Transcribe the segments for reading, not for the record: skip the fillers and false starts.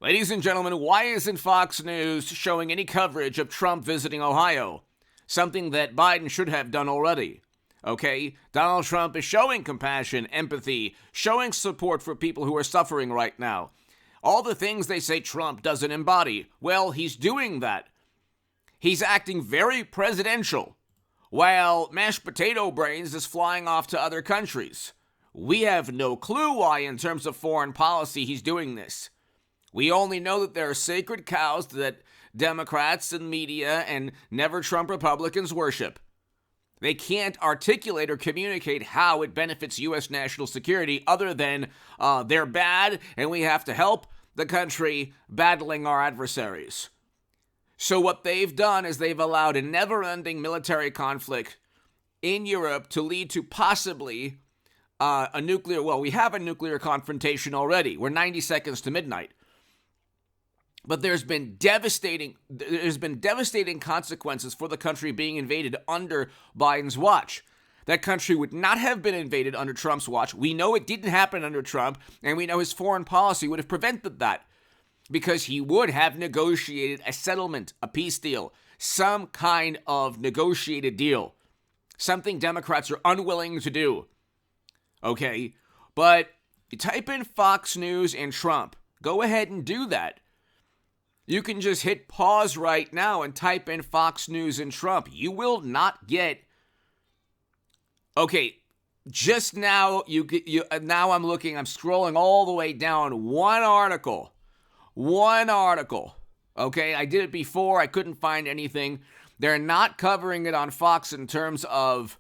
Ladies and gentlemen, why isn't Fox News showing any coverage of Trump visiting Ohio? Something that Biden should have done already. Okay, Donald Trump is showing compassion, empathy, showing support for people who are suffering right now. All the things they say Trump doesn't embody, well, he's doing that. He's acting very presidential, while mashed potato brains is flying off to other countries. We have no clue why, in terms of foreign policy, he's doing this. We only know that there are sacred cows that Democrats and media and never-Trump Republicans worship. They can't articulate or communicate how it benefits U.S. national security other than they're bad and we have to help the country battling our adversaries. So what they've done is they've allowed a never-ending military conflict in Europe to lead to possibly a nuclear, well, we have a nuclear confrontation already. We're 90 seconds to midnight. But there's been devastating consequences for the country being invaded under Biden's watch. That country would not have been invaded under Trump's watch. We know it didn't happen under Trump, and we know his foreign policy would have prevented that because he would have negotiated a settlement, a peace deal, some kind of negotiated deal, something Democrats are unwilling to do. Okay, but you type in Fox News and Trump. Go ahead and do that. You can just hit pause right now and type in Fox News and Trump. You will not get. Okay, just now now I'm scrolling all the way down. One article. Okay, I did it before. I couldn't find anything. They're not covering it on Fox in terms of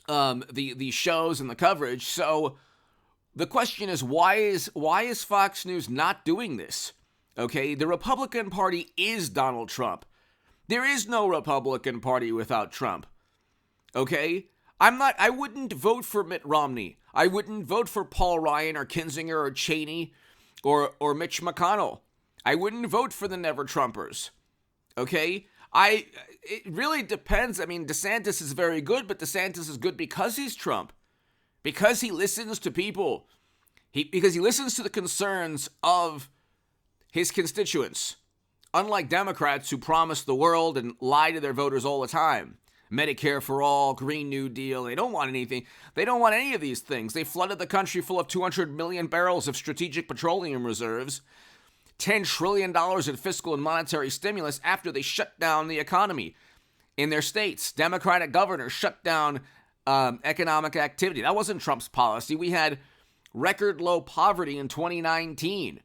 the shows and the coverage. So the question is, why is Fox News not doing this? Okay, the Republican Party is Donald Trump. There is no Republican Party without Trump. Okay? I wouldn't vote for Mitt Romney. I wouldn't vote for Paul Ryan or Kinzinger or Cheney or Mitch McConnell. I wouldn't vote for the Never-Trumpers. Okay? It really depends. I mean, DeSantis is very good, but DeSantis is good because he's Trump. Because he listens to people. Because he listens to the concerns of his constituents, unlike Democrats who promise the world and lie to their voters all the time. Medicare for all, Green New Deal, they don't want anything. They don't want any of these things. They flooded the country full of 200 million barrels of strategic petroleum reserves, $10 trillion in fiscal and monetary stimulus after they shut down the economy in their states. Democratic governors shut down economic activity. That wasn't Trump's policy. We had record low poverty in 2019.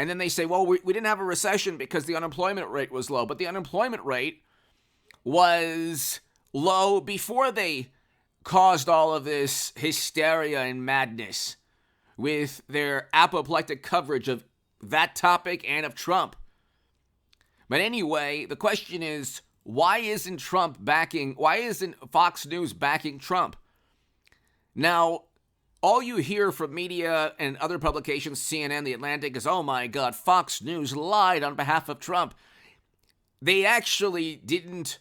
And then they say, well, we didn't have a recession because the unemployment rate was low. But the unemployment rate was low before they caused all of this hysteria and madness with their apoplectic coverage of that topic and of Trump. But anyway, the question is, why isn't Fox News backing Trump? Now, all you hear from media and other publications, CNN, The Atlantic, is, oh my God, Fox News lied on behalf of Trump. They actually didn't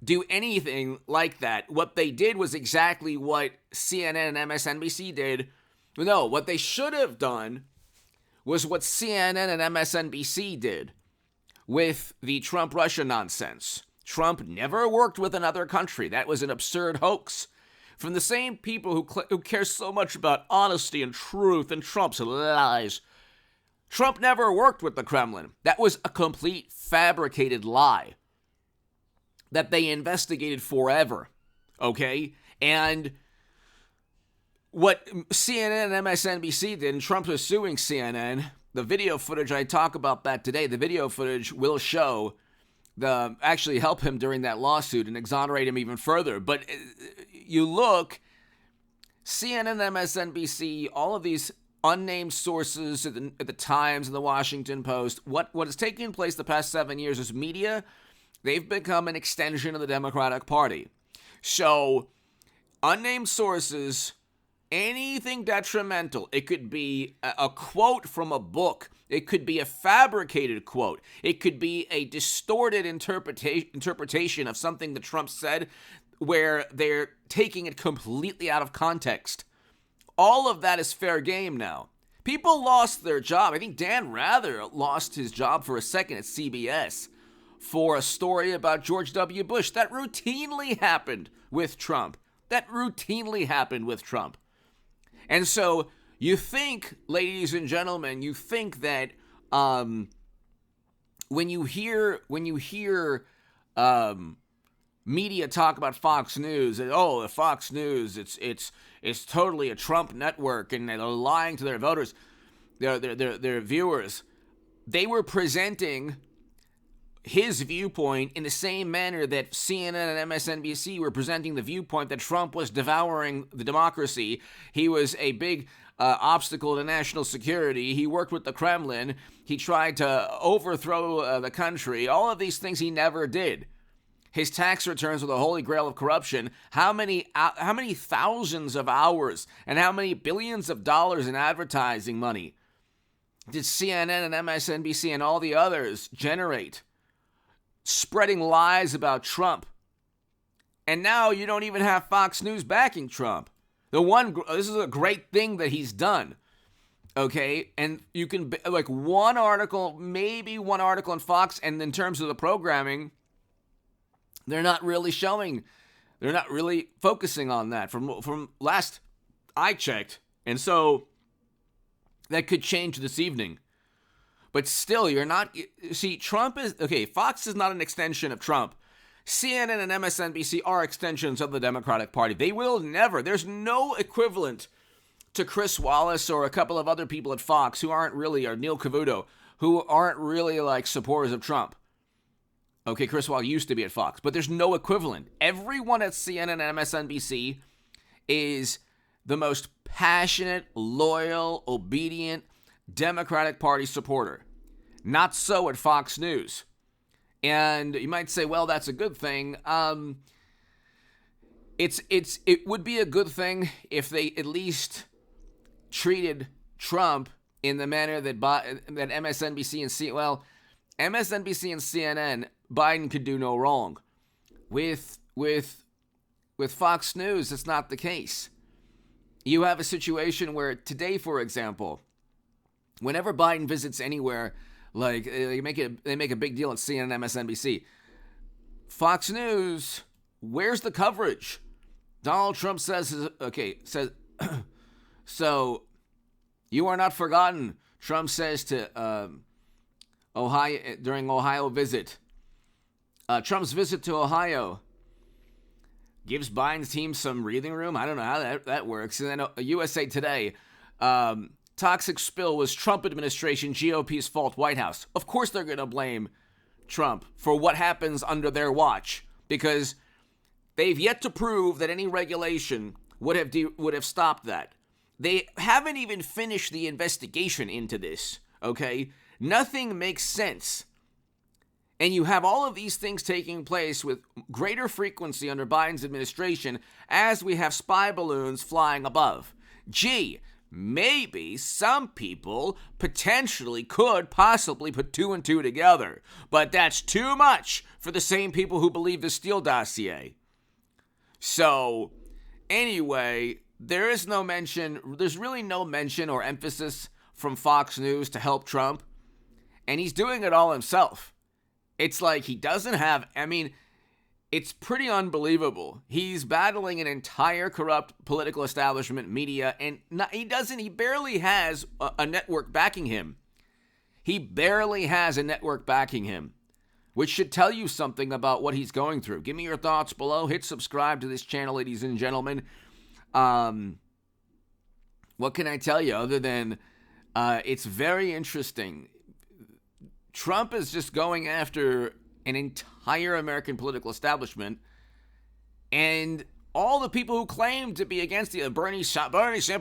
do anything like that. What they did was exactly what CNN and MSNBC did. No, what they should have done was what CNN and MSNBC did with the Trump-Russia nonsense. Trump never worked with another country. That was an absurd hoax. From the same people who care so much about honesty and truth and Trump's lies. Trump never worked with the Kremlin. That was a complete fabricated lie that they investigated forever, okay? And what CNN and MSNBC did, and Trump is suing CNN, the video footage, I talk about that today, the video footage will show actually help him during that lawsuit and exonerate him even further. But you look, CNN, MSNBC, all of these unnamed sources at the Times and the Washington Post, what has taken place the past 7 years is media. They've become an extension of the Democratic Party. So, unnamed sources, anything detrimental, it could be a quote from a book. It could be a fabricated quote. It could be a distorted interpretation of something that Trump said where they're taking it completely out of context. All of that is fair game now. People lost their job. I think Dan Rather lost his job for a second at CBS for a story about George W. Bush. That routinely happened with Trump. And so you think, ladies and gentlemen, you think that when you hear media talk about Fox News, and the Fox News, it's totally a Trump network, and they're lying to their voters, their viewers. They were presenting his viewpoint in the same manner that CNN and MSNBC were presenting the viewpoint that Trump was devouring the democracy. He was a big obstacle to national security. He worked with the Kremlin. He tried to overthrow the country. All of these things he never did. His tax returns were the holy grail of corruption. How many thousands of hours and how many billions of dollars in advertising money did CNN and MSNBC and all the others generate spreading lies about Trump? And now you don't even have Fox News backing Trump. This is a great thing that he's done. Okay, and you can, like, maybe one article in Fox, and in terms of the programming, they're not really focusing on that from last I checked. And so that could change this evening. But still, Trump is, Fox is not an extension of Trump. CNN and MSNBC are extensions of the Democratic Party. They will never, there's no equivalent to Chris Wallace or a couple of other people at Fox who aren't really, or Neil Cavuto, who aren't really like supporters of Trump. Okay, Chris Wallace used to be at Fox, but there's no equivalent. Everyone at CNN and MSNBC is the most passionate, loyal, obedient Democratic Party supporter. Not so at Fox News. And you might say, well, that's a good thing. It would be a good thing if they at least treated Trump in the manner that MSNBC and MSNBC and CNN, Biden could do no wrong. With Fox News, it's not the case. You have a situation where today, for example, whenever Biden visits anywhere, like they make a big deal at CNN and MSNBC. Fox News, where's the coverage? Donald Trump says, so you are not forgotten. Trump says to Ohio during Ohio visit. Trump's visit to Ohio gives Biden's team some breathing room. I don't know how that works. And then USA Today, toxic spill was Trump administration GOP's fault, White House. Of course they're going to blame Trump for what happens under their watch, because they've yet to prove that any regulation would have stopped that. They haven't even finished the investigation into this, okay? Nothing makes sense. And you have all of these things taking place with greater frequency under Biden's administration as we have spy balloons flying above. Gee, maybe some people potentially could possibly put two and two together, but that's too much for the same people who believe the Steele dossier. So, anyway, there's really no mention or emphasis from Fox News to help Trump, and he's doing it all himself. It's like he doesn't have, it's pretty unbelievable. He's battling an entire corrupt political establishment, media, and he barely has a network backing him. He barely has a network backing him, which should tell you something about what he's going through. Give me your thoughts below. Hit subscribe to this channel, ladies and gentlemen. What can I tell you other than it's very interesting. Trump is just going after an entire American political establishment, and all the people who claim to be against Bernie Sanders,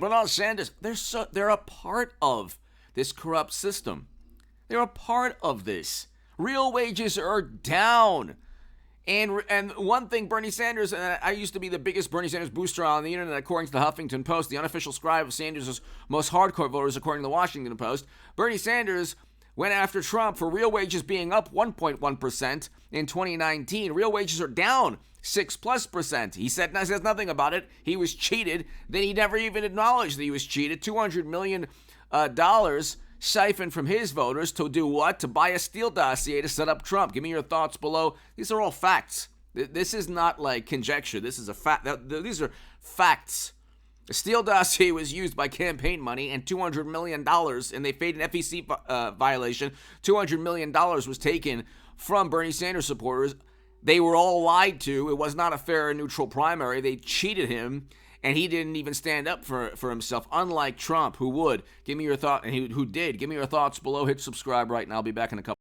they're a part of this corrupt system. They're a part of this. Real wages are down. And one thing, Bernie Sanders, and I used to be the biggest Bernie Sanders booster on the internet, according to the Huffington Post, the unofficial scribe of Sanders' most hardcore voters, according to the Washington Post. Bernie Sanders went after Trump for real wages being up 1.1% in 2019. Real wages are down 6+%. He says nothing about it. He was cheated. Then he never even acknowledged that he was cheated. $200 million dollars siphoned from his voters to do what? To buy a Steele dossier to set up Trump. Give me your thoughts below. These are all facts. This is not like conjecture. This is a fact. These are facts. The Steele dossier was used by campaign money and $200 million, and they paid an FEC violation. $200 million was taken from Bernie Sanders supporters. They were all lied to. It was not a fair and neutral primary. They cheated him, and he didn't even stand up for himself, unlike Trump, who would. Give me your thought, and who did. Give me your thoughts below. Hit subscribe right now. I'll be back in a couple.